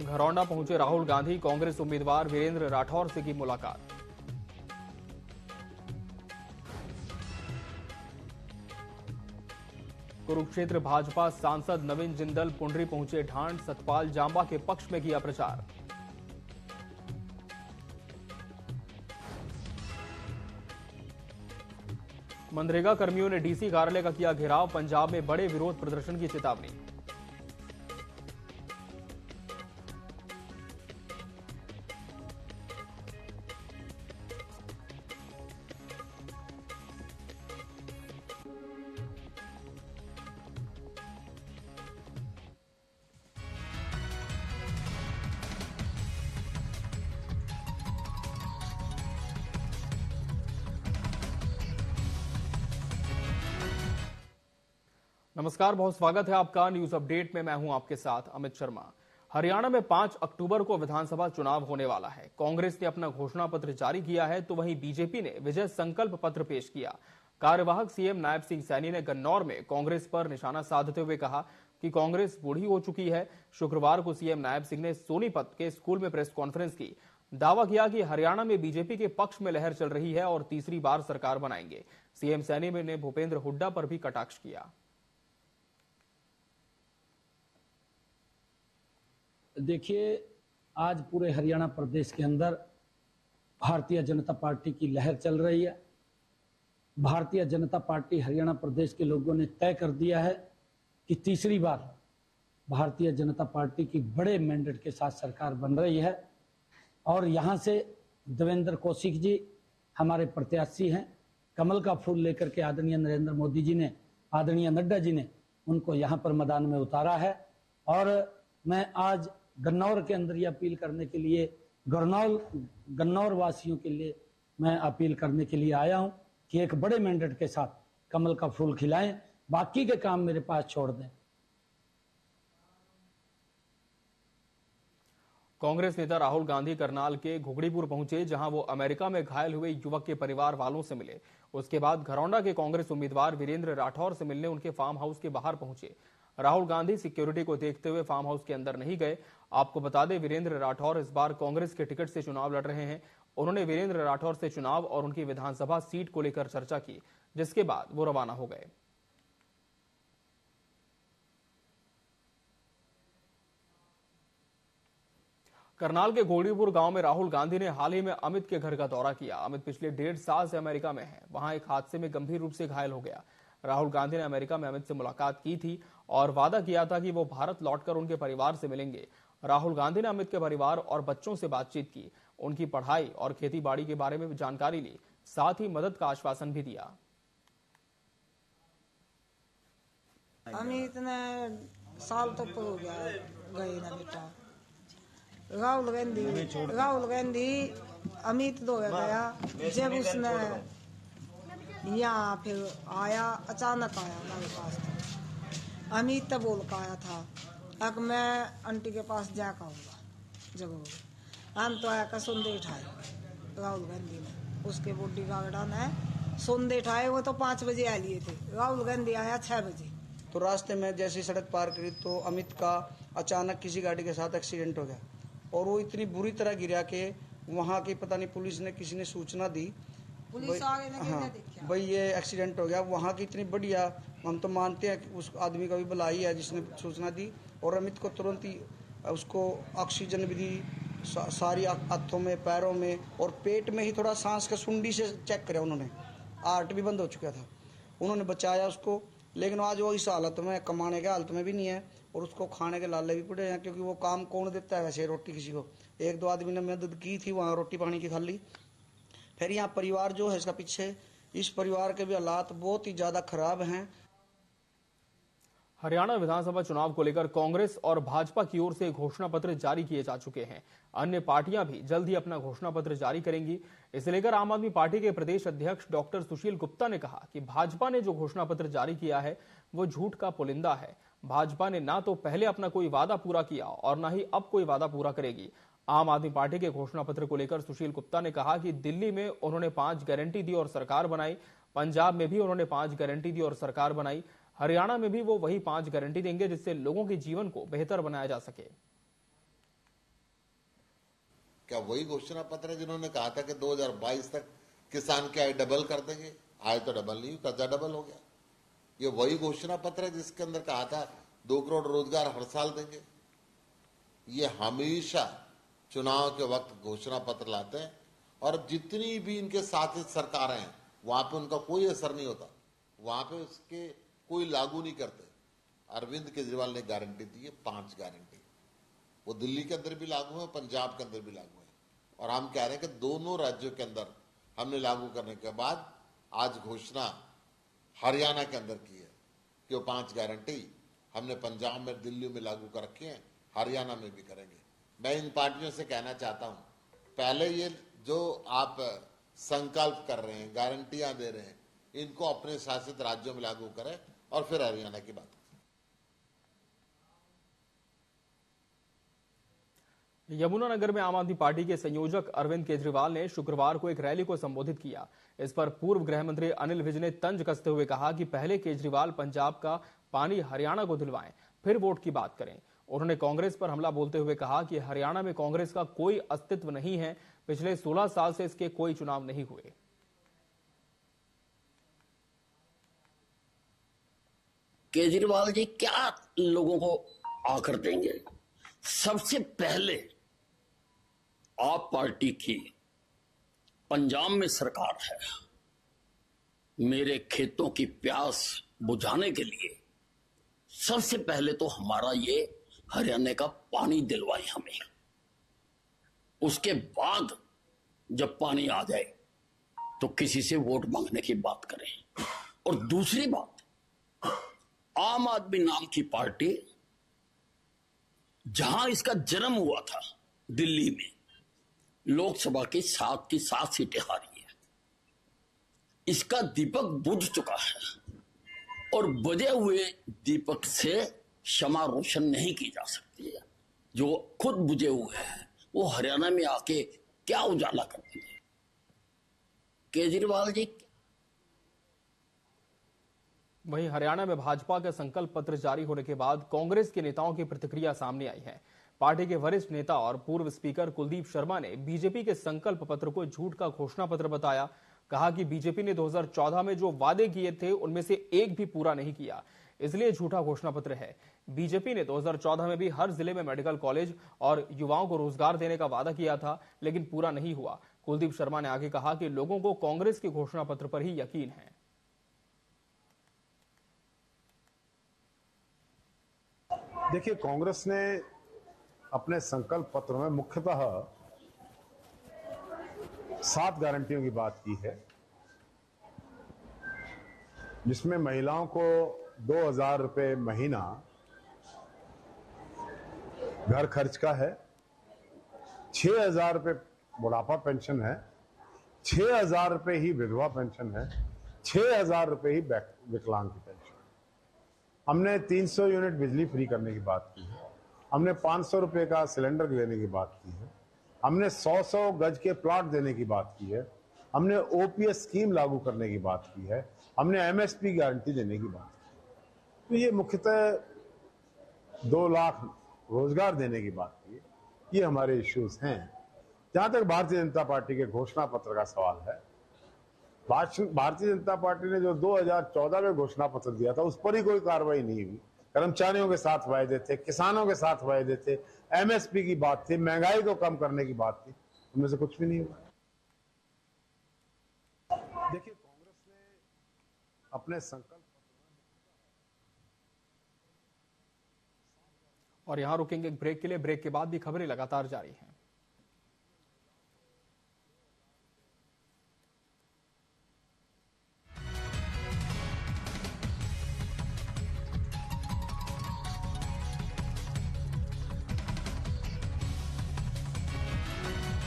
घरौंडा पहुंचे राहुल गांधी, कांग्रेस उम्मीदवार वीरेंद्र राठौर से की मुलाकात। कुरुक्षेत्र भाजपा सांसद नवीन जिंदल पुंडरी पहुंचे ढांड, सतपाल जांबा के पक्ष में किया प्रचार। मनरेगा कर्मियों ने डीसी कार्यालय का किया घेराव, पंजाब में बड़े विरोध प्रदर्शन की चेतावनी। नमस्कार, बहुत स्वागत है आपका न्यूज अपडेट में। मैं हूं आपके साथ अमित शर्मा। हरियाणा में 5 अक्टूबर को विधानसभा चुनाव होने वाला है। कांग्रेस ने अपना घोषणा पत्र जारी किया है, तो वहीं बीजेपी ने विजय संकल्प पत्र पेश किया। कार्यवाहक सीएम नायब सिंह सैनी ने गन्नौर में कांग्रेस पर निशाना साधते हुए कहा कि कांग्रेस बूढ़ी हो चुकी है। शुक्रवार को सीएम नायब सिंह ने सोनीपत के स्कूल में प्रेस कॉन्फ्रेंस की, दावा किया कि हरियाणा में बीजेपी के पक्ष में लहर चल रही है और तीसरी बार सरकार बनाएंगे। सीएम सैनी ने भूपेंद्र हुड्डा पर भी कटाक्ष किया। देखिए, आज पूरे हरियाणा प्रदेश के अंदर भारतीय जनता पार्टी की लहर चल रही है। भारतीय जनता पार्टी हरियाणा प्रदेश के लोगों ने तय कर दिया है कि तीसरी बार भारतीय जनता पार्टी की बड़े मैंडेट के साथ सरकार बन रही है और यहां से देवेंद्र कौशिक जी हमारे प्रत्याशी हैं। कमल का फूल लेकर के आदरणीय नरेंद्र मोदी जी ने, आदरणीय नड्डा जी ने उनको यहां पर मैदान में उतारा है और मैं आज गन्नौर के अंदर ये अपील करने के लिए, गन्नौर वासियों के लिए मैं अपील करने के लिए आया हूं कि एक बड़े मैंडेट के साथ कमल का फूल खिलाएं, बाकी के काम मेरे पास छोड़ दें। कांग्रेस नेता राहुल गांधी करनाल के घुगड़ीपुर पहुंचे, जहां वो अमेरिका में घायल हुए युवक के परिवार वालों से मिले। उसके बाद घरौंडा के कांग्रेस उम्मीदवार वीरेंद्र राठौर से मिलने उनके फार्म हाउस के बाहर पहुंचे। राहुल गांधी सिक्योरिटी को देखते हुए फार्म हाउस के अंदर नहीं गए। आपको बता दें, वीरेंद्र राठौर इस बार कांग्रेस के टिकट से चुनाव लड़ रहे हैं। उन्होंने वीरेंद्र राठौर से चुनाव और उनकी विधानसभा सीट को लेकर चर्चा की, जिसके बाद वो रवाना हो गए। करनाल के घोड़ीपुर गांव में राहुल गांधी ने हाल ही में अमित के घर का दौरा किया। अमित पिछले 1.5 साल से अमेरिका में है। वहां एक हादसे में गंभीर रूप से घायल हो गया। राहुल गांधी ने अमेरिका में अमित से मुलाकात की थी और वादा किया था कि वो भारत लौटकर उनके परिवार से मिलेंगे। राहुल गांधी ने अमित के परिवार और बच्चों से बातचीत की, उनकी पढ़ाई और खेती-बाड़ी के बारे में जानकारी ली, साथ ही मदद का आश्वासन भी दिया। अमित ने साल तक तो हो गया गए ना बेटा। राहुल गांधी अमित दो गया, जब उसने यहाँ फिर आया, अचानक आया हमारे पास। तो अमित तो बोल का आया था अब मैं आंटी के पास जाकर आऊंगा। जब हम तो आया का सुंदे उठाए राहुल गांधी ने, उसके बॉडी गार्ड ने सुंदे उठाए। वो तो 5 बजे आ लिए थे, राहुल गांधी आया 6 बजे। तो रास्ते में जैसी सड़क पार करी तो अमित का अचानक किसी गाड़ी के साथ एक्सीडेंट हो गया और वो इतनी बुरी तरह गिरा कि वहाँ की पता नहीं पुलिस ने, किसी ने सूचना दी, पुलिस आगे ने हाँ भाई ये एक्सीडेंट हो गया। वहाँ की इतनी बढ़िया, हम तो मानते हैं कि उस आदमी का भी भलाई है जिसने सूचना दी और अमित को तुरंत ही उसको ऑक्सीजन भी दी, सारी हाथों में, पैरों में और पेट में ही थोड़ा सांस का सुंडी से चेक करा उन्होंने, हार्ट भी बंद हो चुका था। उन्होंने बचाया उसको, लेकिन आज वो इस हालत में, कमाने के हालत में भी नहीं है और उसको खाने के लाले भी पड़े हैं, क्योंकि वो काम कौन देता है वैसे रोटी किसी को। 1-2 आदमी ने मदद की थी वहाँ रोटी पानी की खाली। फिर यहाँ परिवार जो है इसका पीछे, इस परिवार के भी हालात बहुत ही ज्यादा खराब हैं। हरियाणा विधानसभा चुनाव को लेकर कांग्रेस और भाजपा की ओर से घोषणा पत्र जारी किए जा चुके हैं। अन्य पार्टियां भी जल्द ही अपना घोषणा पत्र जारी करेंगी। इसे लेकर आम आदमी पार्टी के प्रदेश अध्यक्ष डॉक्टर सुशील गुप्ता ने कहा कि भाजपा ने जो घोषणा पत्र जारी किया है वो झूठ का पुलिंदा है। भाजपा ने ना तो पहले अपना कोई वादा पूरा किया और ना ही अब कोई वादा पूरा करेगी। आम आदमी पार्टी के घोषणा पत्र को लेकर सुशील गुप्ता ने कहा कि दिल्ली में उन्होंने 5 गारंटी दी और सरकार बनाई, पंजाब में भी उन्होंने 5 गारंटी दी और सरकार बनाई, हरियाणा में भी वो वही 5 गारंटी देंगे जिससे लोगों के जीवन को बेहतर बनाया जा सके। क्या वही घोषणा पत्र है जिन्होंने कहा था कि 2022 तक किसान की आय डबल कर देंगे? आय तो डबल नहीं हुई, कर्जा डबल हो गया। ये वही घोषणा पत्र है जिसके अंदर कहा था 2 करोड़ रोजगार हर साल देंगे। ये हमेशा चुनाव के वक्त घोषणा पत्र लाते हैं और जितनी भी इनके साथ सरकारें हैं वहां पे उनका कोई असर नहीं होता, वहां पे उसके कोई लागू नहीं करते। अरविंद केजरीवाल ने गारंटी दी है 5 गारंटी, वो दिल्ली के अंदर भी लागू है, पंजाब के अंदर भी लागू है, और हम कह रहे हैं कि दोनों राज्यों के अंदर हमने लागू करने के बाद आज घोषणा हरियाणा के अंदर की है कि वो 5 गारंटी हमने पंजाब में, दिल्ली में लागू कर रखे हैं, हरियाणा में भी करेंगे। मैं इन पार्टियों से कहना चाहता हूं, पहले ये जो आप संकल्प कर रहे हैं, गारंटियां दे रहे हैं, इनको अपने शासित राज्यों में लागू करें और फिर हरियाणा की बात। यमुनानगर में आम आदमी पार्टी के संयोजक अरविंद केजरीवाल ने शुक्रवार को एक रैली को संबोधित किया। इस पर पूर्व गृह मंत्री अनिल विज ने तंज कसते हुए कहा कि पहले केजरीवाल पंजाब का पानी हरियाणा को दिलवाएं, फिर वोट की बात करें। उन्होंने कांग्रेस पर हमला बोलते हुए कहा कि हरियाणा में कांग्रेस का कोई अस्तित्व नहीं है, पिछले 16 साल से इसके कोई चुनाव नहीं हुए। केजरीवाल जी क्या लोगों को आकर देंगे? सबसे पहले आप पार्टी की पंजाब में सरकार है, मेरे खेतों की प्यास बुझाने के लिए सबसे पहले तो हमारा ये हरियाणा का पानी दिलवाए हमें, उसके बाद जब पानी आ जाए तो किसी से वोट मांगने की बात करें। और दूसरी बात, आम आदमी नाम की पार्टी जहां इसका जन्म हुआ था दिल्ली में, लोकसभा की 7 सीटें हारी है, इसका दीपक बुझ चुका है और बुझे हुए दीपक से शमा रोशन नहीं की जा सकती है। जो खुद बुझे हुए हैं वो हरियाणा में आके क्या उजाला करते हैं? केजरीवाल जी। वहीं हरियाणा में भाजपा का संकल्प पत्र जारी होने के बाद कांग्रेस के नेताओं की प्रतिक्रिया सामने आई है। पार्टी के वरिष्ठ नेता और पूर्व स्पीकर कुलदीप शर्मा ने बीजेपी के संकल्प पत्र को झूठ का घोषणा पत्र बताया। कहा कि बीजेपी ने 2014 में जो वादे किए थे उनमें से एक भी पूरा नहीं किया, इसलिए झूठा घोषणा पत्र है। बीजेपी ने 2014 में भी हर जिले में मेडिकल कॉलेज और युवाओं को रोजगार देने का वादा किया था, लेकिन पूरा नहीं हुआ। कुलदीप शर्मा ने आगे कहा कि लोगों को कांग्रेस के घोषणा पत्र पर ही यकीन है। देखिए, कांग्रेस ने अपने संकल्प पत्र में मुख्यतः 7 गारंटियों की बात की है, जिसमें महिलाओं को 2000 रुपए महीना घर खर्च का है, 6000 रुपए बुढ़ापा पेंशन है, 6000 रुपए ही विधवा पेंशन है, 6000 रुपए ही विकलांग की पेंशन। हमने 300 यूनिट बिजली फ्री करने की बात की है, हमने 500 रुपए का सिलेंडर देने की बात की है, हमने 100 गज के प्लॉट देने की बात की है, हमने ओपीएस स्कीम लागू करने की बात की है, हमने एमएसपी गारंटी देने की बात की है। तो ये मुख्यतः 2 लाख रोजगार देने की बात की है। ये हमारे इश्यूज हैं। जहां तक भारतीय जनता पार्टी के घोषणा पत्र का सवाल है, भारतीय जनता पार्टी ने जो 2014 में घोषणा पत्र दिया था उस पर ही कोई कार्रवाई नहीं हुई। कर्मचारियों के साथ वायदे थे, किसानों के साथ वायदे थे, एमएसपी की बात थी, महंगाई को कम करने की बात थी, उनमें से कुछ भी नहीं हुआ। देखिए, कांग्रेस ने अपने संकल्प और यहां रुकेंगे एक ब्रेक के लिए। ब्रेक के बाद भी खबरें लगातार जारी हैं।